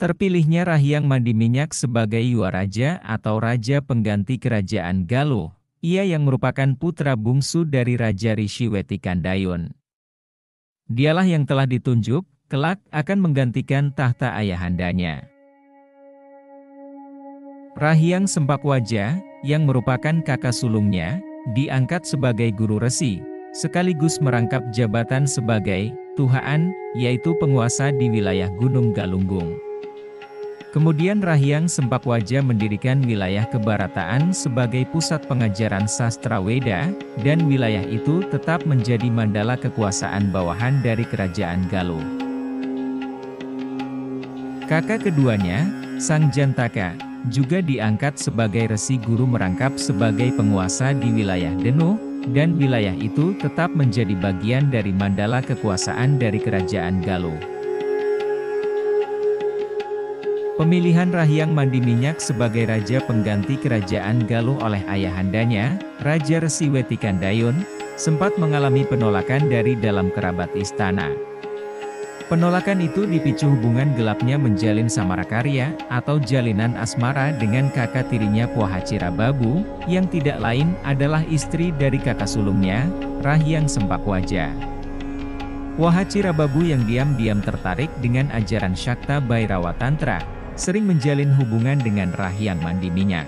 Terpilihnya Rahyang Mandi Minyak sebagai Yuaraja atau Raja Pengganti Kerajaan Galuh. Ia yang merupakan putra bungsu dari Raja Rishi Wetikandayun. Dialah yang telah ditunjuk, kelak akan menggantikan tahta ayahandanya. Rahyang Sempakwaja, yang merupakan kakak sulungnya, diangkat sebagai guru resi, sekaligus merangkap jabatan sebagai Tuhaan, yaitu penguasa di wilayah Gunung Galunggung. Kemudian Rahyang Sempakwaja mendirikan wilayah Kebarataan sebagai pusat pengajaran sastra Weda, dan wilayah itu tetap menjadi mandala kekuasaan bawahan dari Kerajaan Galuh. Kakak keduanya, Sang Jantaka, juga diangkat sebagai resi guru merangkap sebagai penguasa di wilayah Denuh, dan wilayah itu tetap menjadi bagian dari mandala kekuasaan dari Kerajaan Galuh. Pemilihan Rahyang Mandi Minyak sebagai Raja Pengganti Kerajaan Galuh oleh ayahandanya, Raja Resi Wetikandayun, sempat mengalami penolakan dari dalam kerabat istana. Penolakan itu dipicu hubungan gelapnya menjalin samarakarya, atau jalinan asmara dengan kakak tirinya Pohacirababu, yang tidak lain adalah istri dari kakak sulungnya, Rahyang Sempakwaja. Pohacirababu yang diam-diam tertarik dengan ajaran Syakta Bhairawa Tantra, sering menjalin hubungan dengan Rahyang Mandi Minyak.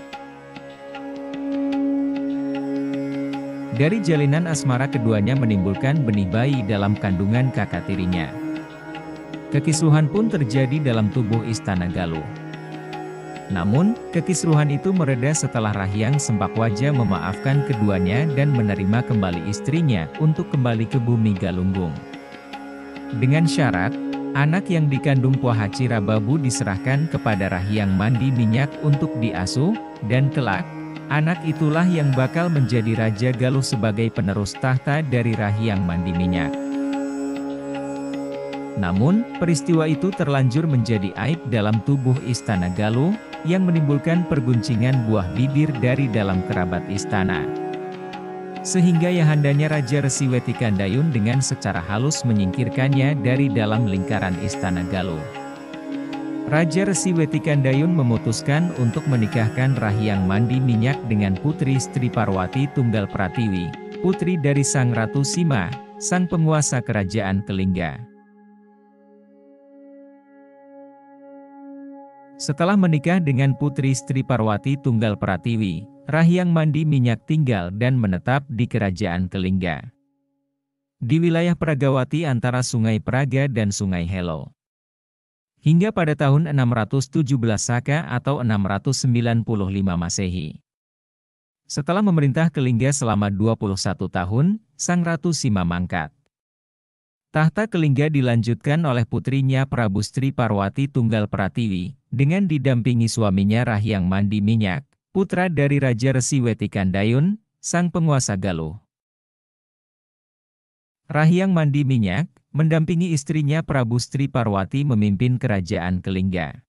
Dari jalinan asmara keduanya menimbulkan benih bayi dalam kandungan kakak tirinya. Kekisruhan pun terjadi dalam tubuh Istana Galuh. Namun, kekisruhan itu mereda setelah Rahyang Sempakwaja memaafkan keduanya dan menerima kembali istrinya untuk kembali ke bumi Galunggung. Dengan syarat, anak yang dikandung Pohacirababu diserahkan kepada Rahyang Mandi Minyak untuk diasuh, dan kelak, anak itulah yang bakal menjadi Raja Galuh sebagai penerus tahta dari Rahyang Mandi Minyak. Namun, peristiwa itu terlanjur menjadi aib dalam tubuh Istana Galuh, yang menimbulkan perguncingan buah bibir dari dalam kerabat istana. Sehingga ayahandanya Raja Resi Wetikandayun dengan secara halus menyingkirkannya dari dalam lingkaran Istana Galuh. Raja Resi Wetikandayun memutuskan untuk menikahkan Rahyang Mandi Minyak dengan putri Sri Parwati Tunggal Pratiwi, putri dari Sang Ratu Sima, sang penguasa Kerajaan Kelingga. Setelah menikah dengan putri Sri Parwati Tunggal Pratiwi, Rahyang Mandi Minyak tinggal dan menetap di Kerajaan Kelingga. Di wilayah Pragawati antara Sungai Praga dan Sungai Helo. Hingga pada tahun 617 Saka atau 695 Masehi. Setelah memerintah Kelingga selama 21 tahun, Sang Ratu Sima mangkat. Tahta Kelingga dilanjutkan oleh putrinya Prabu Sri Parwati Tunggal Pratiwi, dengan didampingi suaminya Rahyang Mandi Minyak, putra dari Raja Resi Wetikandayun, sang penguasa Galuh. Rahyang Mandi Minyak, mendampingi istrinya Prabu Sri Parwati memimpin Kerajaan Kelingga.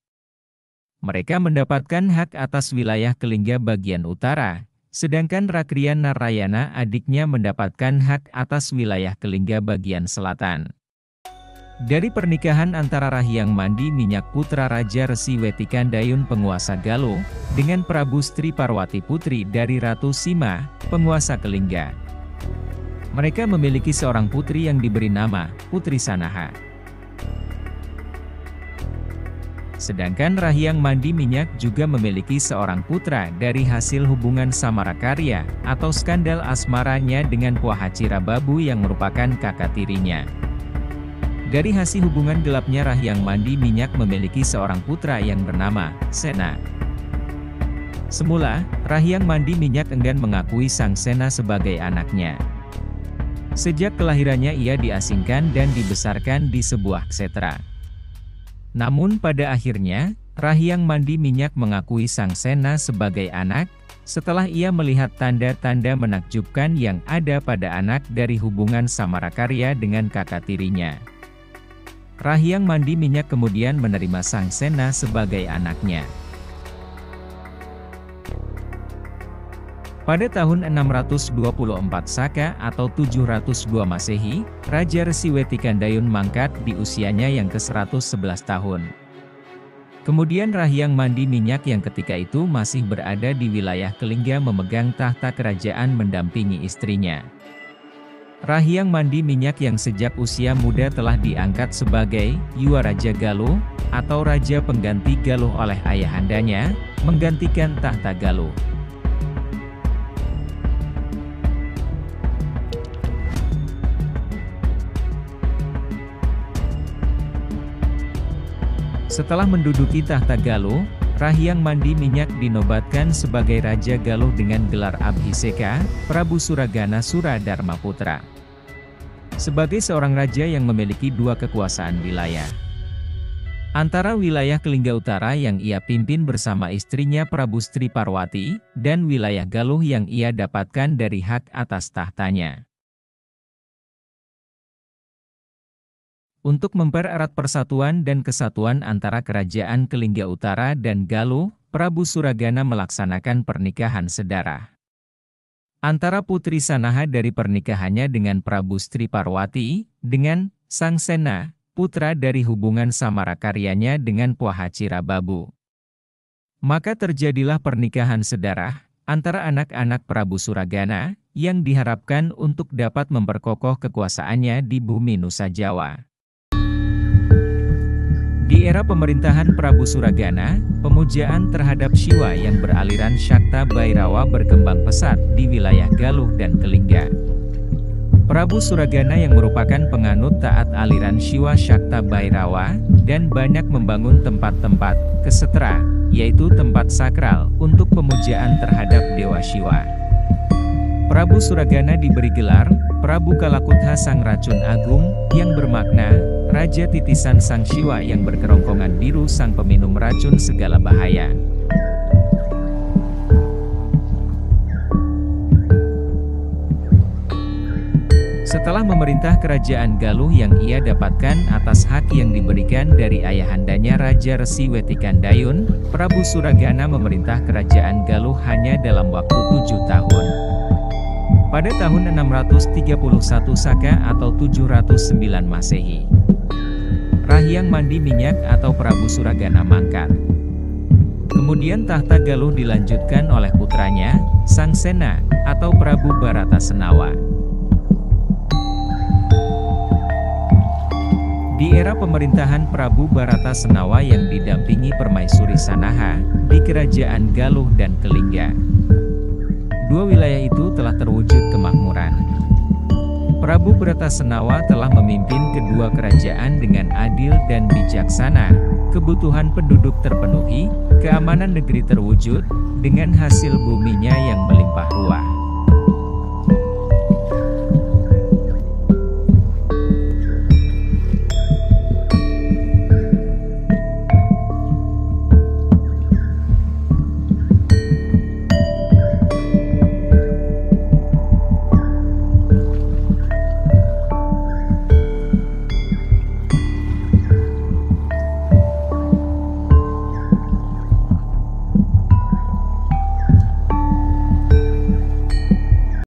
Mereka mendapatkan hak atas wilayah Kelingga bagian utara, sedangkan Rakrian Narayana adiknya mendapatkan hak atas wilayah Kelingga bagian selatan. Dari pernikahan antara Rahyang Mandi Minyak putra Raja Resi Wetikandayun penguasa Galuh, dengan Prabu Sri Parwati putri dari Ratu Sima, penguasa Kelingga. Mereka memiliki seorang putri yang diberi nama Putri Sanaha. Sedangkan Rahyang Mandi Minyak juga memiliki seorang putra dari hasil hubungan samarakarya, atau skandal asmaranya dengan Pohacirababu yang merupakan kakak tirinya. Dari hasil hubungan gelapnya Rahyang Mandi Minyak memiliki seorang putra yang bernama Sena. Semula, Rahyang Mandi Minyak enggan mengakui Sang Sena sebagai anaknya. Sejak kelahirannya ia diasingkan dan dibesarkan di sebuah ksetra. Namun pada akhirnya, Rahyang Mandi Minyak mengakui Sang Sena sebagai anak, setelah ia melihat tanda-tanda menakjubkan yang ada pada anak dari hubungan samarakarya dengan kakak tirinya. Rahyang Mandi Minyak kemudian menerima Sang Sena sebagai anaknya. Pada tahun 624 Saka atau 702 Masehi, Raja Resi Wetikandayun mangkat di usianya yang ke-111 tahun. Kemudian Rahyang Mandi Minyak yang ketika itu masih berada di wilayah Kelingga memegang tahta kerajaan mendampingi istrinya. Rahyang Mandi Minyak yang sejak usia muda telah diangkat sebagai Yua Raja Galuh, atau Raja Pengganti Galuh oleh ayahandanya, menggantikan tahta Galuh. Setelah menduduki tahta Galuh, Rahyang Mandi Minyak dinobatkan sebagai Raja Galuh dengan gelar Abhiseka, Prabu Suragana Suradarmaputra. Sebagai seorang raja yang memiliki dua kekuasaan wilayah. Antara wilayah Kelingga Utara yang ia pimpin bersama istrinya Prabu Sri Parwati, dan wilayah Galuh yang ia dapatkan dari hak atas tahtanya. Untuk mempererat persatuan dan kesatuan antara kerajaan Kelingga Utara dan Galuh, Prabu Suragana melaksanakan pernikahan sedarah antara putri Sanaha dari pernikahannya dengan Prabu Sri Parwati, dengan Sangsena, putra dari hubungan samarakaryanya dengan Puahacira Babu. Maka terjadilah pernikahan sedarah antara anak-anak Prabu Suragana, yang diharapkan untuk dapat memperkokoh kekuasaannya di bumi Nusa Jawa. Di era pemerintahan Prabu Suragana, pemujaan terhadap Shiwa yang beraliran Syakta Bhairawa berkembang pesat di wilayah Galuh dan Kelingga. Prabu Suragana yang merupakan penganut taat aliran Shiwa Syakta Bhairawa, dan banyak membangun tempat-tempat kesetera, yaitu tempat sakral, untuk pemujaan terhadap Dewa Shiwa. Prabu Suragana diberi gelar Prabu Kalakutha Sang Racun Agung, yang bermakna Raja Titisan Sang Shiwa yang berkerongkongan biru sang peminum racun segala bahaya. Setelah memerintah kerajaan Galuh yang ia dapatkan atas hak yang diberikan dari ayahandanya Raja Resi Wetikandayun, Prabu Suragana memerintah kerajaan Galuh hanya dalam waktu 7 tahun. Pada tahun 631 Saka atau 709 Masehi. Rahyang Mandi Minyak atau Prabu Suragana mangkat. Kemudian tahta Galuh dilanjutkan oleh putranya, Sangsena, atau Prabu Baratasenawa. Di era pemerintahan Prabu Baratasenawa yang didampingi Permaisuri Sanaha, di kerajaan Galuh dan Kelingga. Dua wilayah itu telah terwujud kemakmuran. Prabu Baratasenawa telah memimpin kedua kerajaan dengan adil dan bijaksana, kebutuhan penduduk terpenuhi, keamanan negeri terwujud, dengan hasil buminya yang melimpah ruah.